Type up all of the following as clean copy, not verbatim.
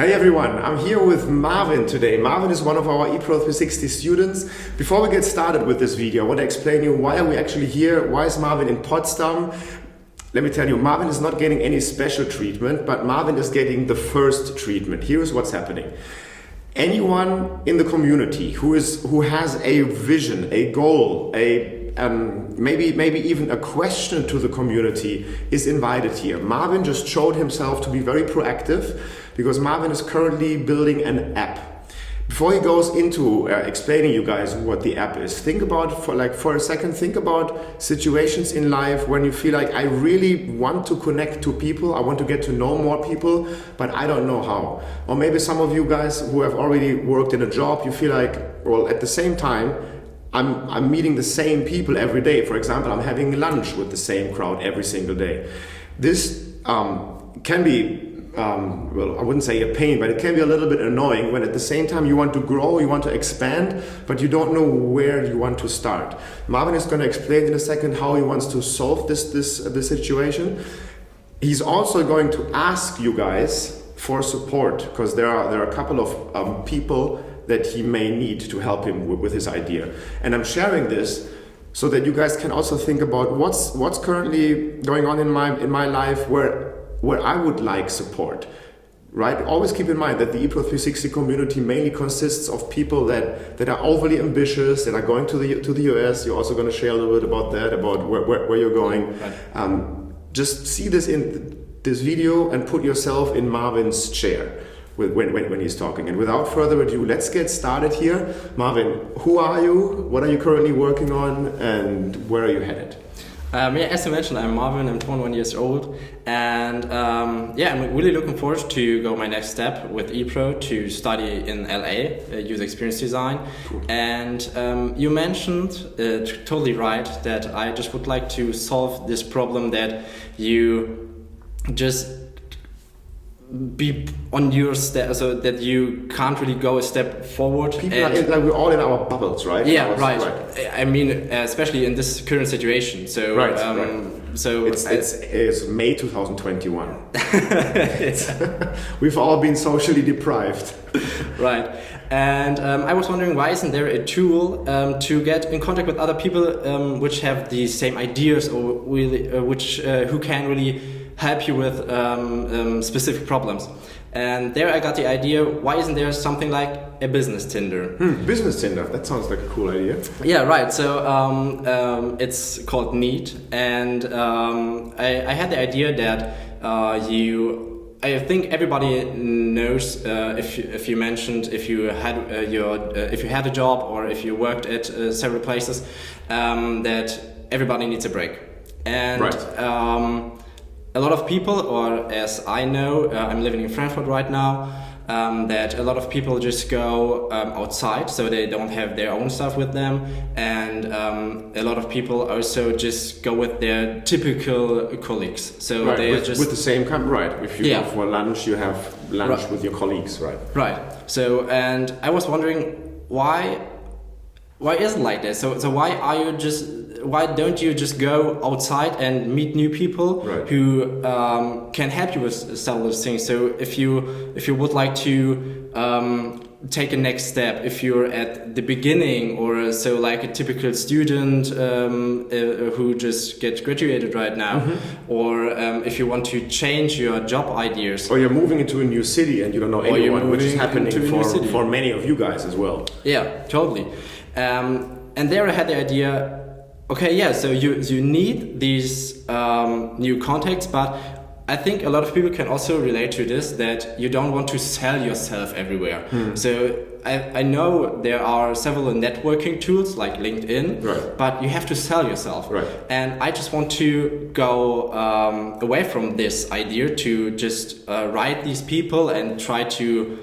Hey everyone, I'm here with Marvin today. Marvin is one of our Epro 360 students. Before we get started with this video, I want to explain you why are we actually here, why is Marvin in Potsdam. Let me tell you, Marvin is not getting any special treatment, but Marvin is getting the first treatment. Here's what's happening. Anyone in the community who has a vision, a goal, maybe even a question to the community is invited here. Marvin just showed himself to be very proactive because Marvin is currently building an app. Before he goes into explaining you guys what the app is, think about for a second, think about situations in life when you feel like I really want to connect to people, I want to get to know more people, but I don't know how. Or maybe some of you guys who have already worked in a job, you feel like, well, at the same time, I'm meeting the same people every day. For example, I'm having lunch with the same crowd every single day. This can be well, I wouldn't say a pain, but it can be a little bit annoying when at the same time you want to grow, you want to expand, but you don't know where you want to start. Marvin is going to explain in a second how he wants to solve this situation. He's also going to ask you guys for support because there are a couple of people that he may need to help him with his idea. And I'm sharing this so that you guys can also think about what's currently going on in my life where I would like support, right? Always keep in mind that the Epro 360 community mainly consists of people that are overly ambitious, that are going to the US. You're also going to share a little bit about that, about where you're going. Just see this in this video and put yourself in Marvin's chair when he's talking. And without further ado, let's get started here. Marvin, who are you? What are you currently working on? And where are you headed? As you mentioned, I'm Marvin, I'm 21 years old, and I'm really looking forward to go my next step with Epro to study in LA, user experience design. Cool. And you mentioned, totally right, that I just would like to solve this problem that you just be on your step, so that you can't really go a step forward. People are we're all in our bubbles, right? Yeah, right. I mean, especially in this current situation. So, so it's May 2021. We've all been socially deprived. Right. And I was wondering, why isn't there a tool to get in contact with other people which have the same ideas or really, who can really help you with specific problems? And there I got the idea, why isn't there something like a business Tinder? Business Tinder, that sounds like a cool idea. Yeah, right. So it's called Neat, and I had the idea that I think everybody knows if you mentioned if you had a job or if you worked at several places, that everybody needs a break. And a lot of people, or as I know, I'm living in Frankfurt right now, that a lot of people just go outside, so they don't have their own stuff with them, and a lot of people also just go with their typical colleagues. So they just with the same If you go for lunch, you have lunch with your colleagues, right? Right. So, and I was wondering why is it like this? So why don't you just go outside and meet new people who can help you with several things? So if you would like to take a next step, if you're at the beginning, or so like a typical student who just get graduated right now, or if you want to change your job ideas, or you're moving into a new city and you don't know anyone, which is happening for many of you guys as well. Yeah, totally. And there I had the idea, okay, yeah, so you need these new contacts, but I think a lot of people can also relate to this, that you don't want to sell yourself everywhere. So I know there are several networking tools like LinkedIn, but you have to sell yourself. And I just want to go away from this idea to just write these people and try to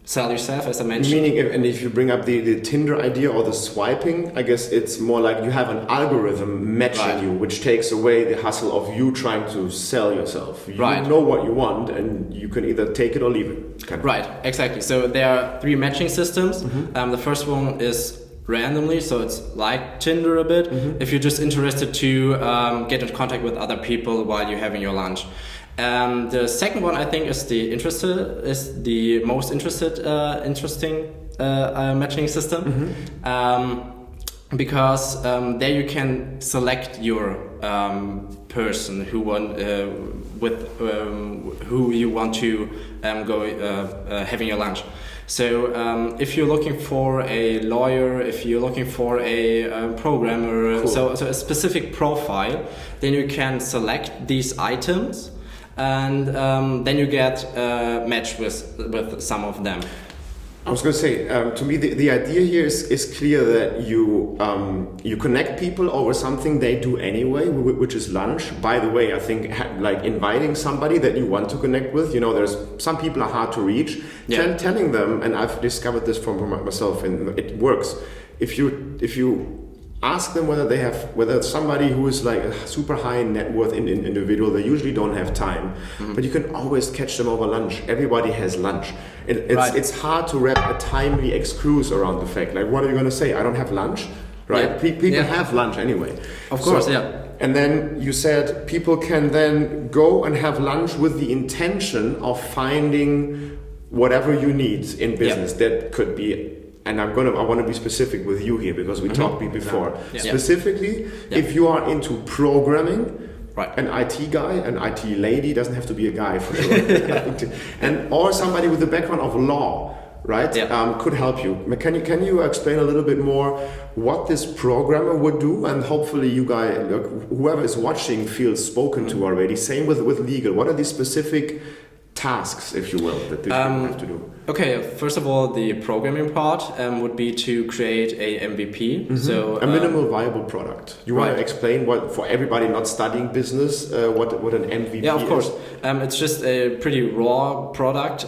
sell yourself, as I mentioned. Meaning, if you bring up the Tinder idea or the swiping, I guess it's more like you have an algorithm matching you, which takes away the hustle of you trying to sell yourself. You know what you want, and you can either take it or leave it. Right, exactly. So there are 3 matching systems. The first one is randomly, so it's like Tinder a bit, if you're just interested to get in contact with other people while you're having your lunch. The second one I think is the most interesting matching system. Because there you can select your person who you want to go having your lunch. So if you're looking for a lawyer, if you're looking for a programmer, cool. so a specific profile, then you can select these items, and then you get matched with some of them. I was going to say, to me, the idea here is clear that you connect people over something they do anyway, which is lunch. By the way, I think like inviting somebody that you want to connect with, there's some people are hard to reach. Yeah. Telling them, and I've discovered this from myself, and it works. If you ask them whether somebody who is like a super high net worth individual, they usually don't have time, but you can always catch them over lunch. Everybody has lunch. It's hard to wrap a timely excuse around the fact, like, what are you going to say? I don't have lunch, right? Yeah. People have lunch anyway. Of course, So, yeah. And then you said people can then go and have lunch with the intention of finding whatever you need in business. That could be, and I want to be specific with you here because we talked before. Yeah. Specifically, if you are into programming, right, an IT guy, an IT lady, doesn't have to be a guy for sure, or somebody with a background of law, right? Yeah. Could help you. Can you explain a little bit more what this programmer would do, and hopefully you guys, whoever is watching, feels spoken to already. Same with legal. What are the specific tasks, if you will, that you have to do? Okay, first of all, the programming part would be to create a MVP. So a minimal viable product. You want to explain what, for everybody not studying business, what an MVP is? Yeah, of course. It's just a pretty raw product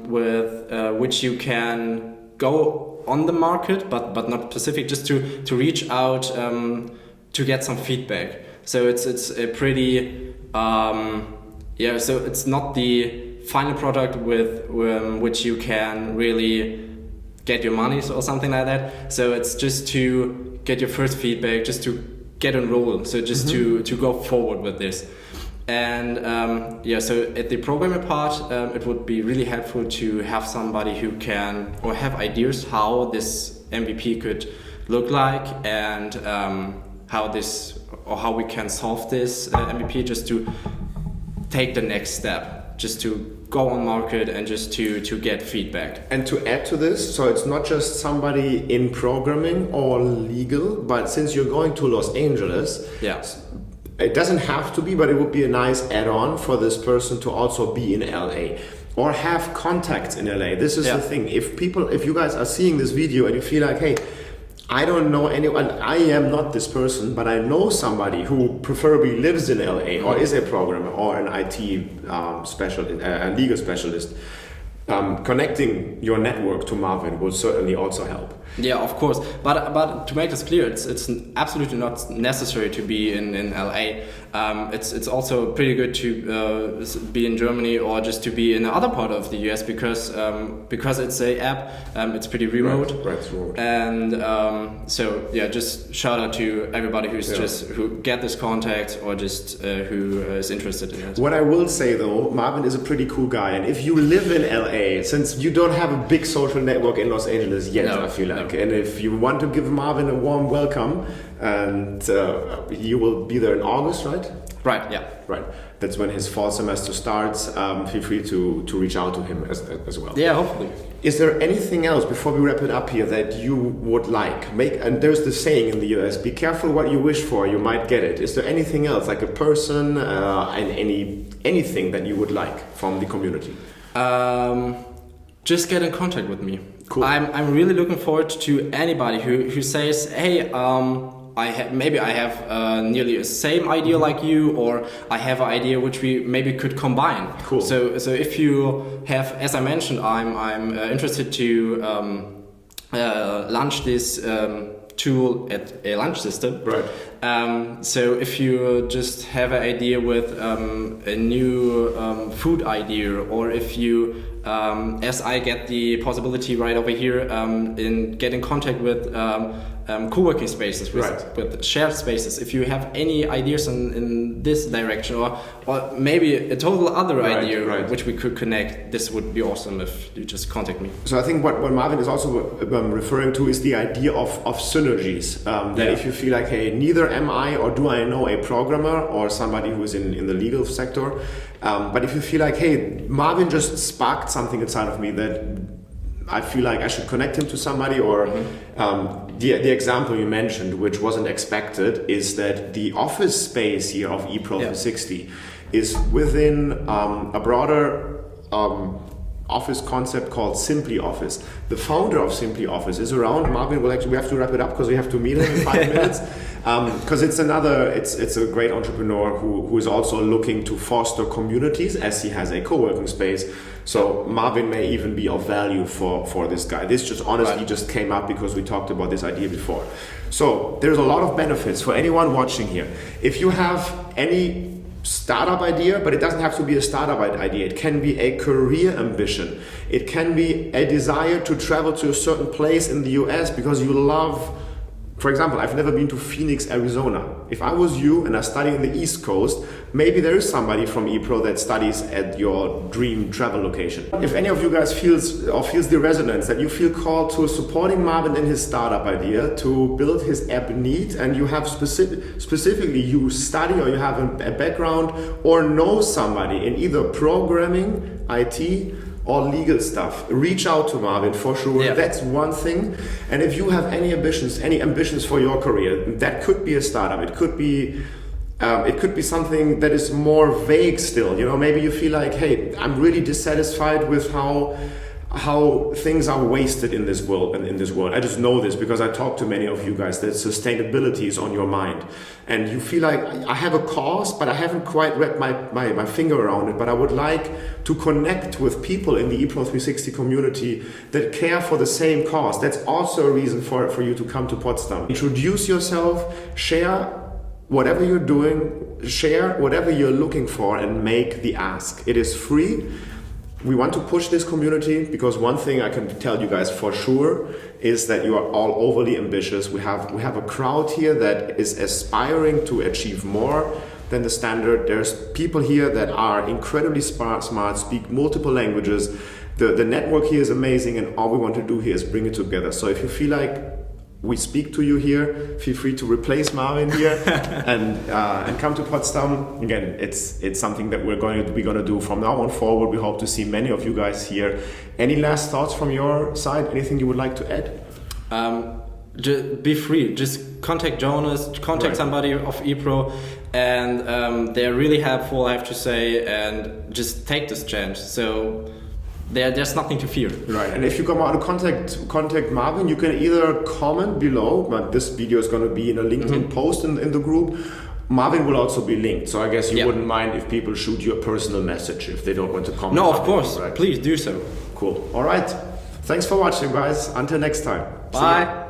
with which you can go on the market, but not specific, just to reach out to get some feedback. So it's a pretty so it's not the final product with which you can really get your money or something like that. So it's just to get your first feedback, just to get enrolled. So just to go forward with this. And so at the programming part, it would be really helpful to have somebody who can or have ideas how this MVP could look like, and how we can solve this MVP, just to take the next step, just to go on market and just to get feedback. And to add to this, so it's not just somebody in programming or legal, but since you're going to Los Angeles, it doesn't have to be, but it would be a nice add-on for this person to also be in LA or have contacts in LA. This is the thing. If you guys are seeing this video and you feel like, hey, I don't know anyone, I am not this person, but I know somebody who preferably lives in LA or is a programmer or an IT legal specialist, connecting your network to Marvin will certainly also help. Yeah, of course. But to make this clear, it's absolutely not necessary to be in LA. It's also pretty good to be in Germany or just to be in another part of the US because it's a app. It's pretty remote. Right, remote. And just shout out to everybody who get this contact or just who is interested in it. What I will say though, Marvin is a pretty cool guy, and if you live in LA, since you don't have a big social network in Los Angeles yet, I feel like. And if you want to give Marvin a warm welcome, and you will be there in August, right? Right, yeah. Right. That's when his fall semester starts. Feel free to reach out to him as well. Yeah, hopefully. Is there anything else, before we wrap it up here, that you would like? And there's the saying in the US, be careful what you wish for, you might get it. Is there anything else, like a person and anything that you would like from the community? Just get in contact with me. Cool. I'm really looking forward to anybody who says, hey, I have nearly the same idea like you, or I have an idea which we maybe could combine. Cool. So if you have, as I mentioned, I'm interested to launch this tool at a lunch system. Right. So if you just have an idea with a new food idea, or if you, as I get the possibility right over here, in get in contact with co-working spaces, with shared spaces. If you have any ideas in this direction, or maybe a total other idea which we could connect, this would be awesome if you just contact me. So I think what Marvin is also referring to is the idea of synergies. That if you feel like, hey, neither am I or do I know a programmer or somebody who is in the legal sector, but if you feel like, hey, Marvin just sparked something inside of me that I feel like I should connect him to somebody, or the example you mentioned, which wasn't expected, is that the office space here of Epro 360 is within a broader office concept called Simply Office. The founder of Simply Office is around. Marvin will we have to wrap it up because we have to meet him in 5 minutes. Because it's a great entrepreneur who is also looking to foster communities, as he has a co-working space. So Marvin may even be of value for this guy. This just honestly just came up because we talked about this idea before. So there's a lot of benefits for anyone watching here. If you have any startup idea, but it doesn't have to be a startup idea. It can be a career ambition. It can be a desire to travel to a certain place in the US because you love. For example, I've never been to Phoenix, Arizona. If I was you and I study in the East Coast, maybe there is somebody from Epro that studies at your dream travel location. If any of you guys feels the resonance, that you feel called to supporting Marvin in his startup idea to build his app neat, and you have specifically you study or you have a background or know somebody in either programming, IT, or legal stuff, reach out to Marvin for sure. Yeah. That's one thing. And if you have any ambitions for your career, that could be a startup. It could be something that is more vague still. You know, maybe you feel like, hey, I'm really dissatisfied with how things are wasted in this world. I just know this because I talk to many of you guys that sustainability is on your mind. And you feel like I have a cause, but I haven't quite wrapped my finger around it. But I would like to connect with people in the Epro 360 community that care for the same cause. That's also a reason for you to come to Potsdam. Introduce yourself, share whatever you're doing, share whatever you're looking for, and make the ask. It is free. We want to push this community because one thing I can tell you guys for sure is that you are all overly ambitious. We have a crowd here that is aspiring to achieve more than the standard. There's people here that are incredibly smart, speak multiple languages. The network here is amazing, and all we want to do here is bring it together. So if you feel like we speak to you here, feel free to replace Marvin here and come to Potsdam. Again, it's something that we're going to do from now on forward. We hope to see many of you guys here. Any last thoughts from your side? Anything you would like to add? Just be free. Just contact Jonas, contact somebody of Epro, and they're really helpful, I have to say, and just take this chance. So there's nothing to fear. Right, and if you come out to contact Marvin, you can either comment below, but this video is going to be in a LinkedIn post in the group. Marvin will also be linked, so I guess you wouldn't mind if people shoot you a personal message if they don't want to comment. No, of course, please do so. Cool. All right, thanks for watching, guys. Until next time. Bye.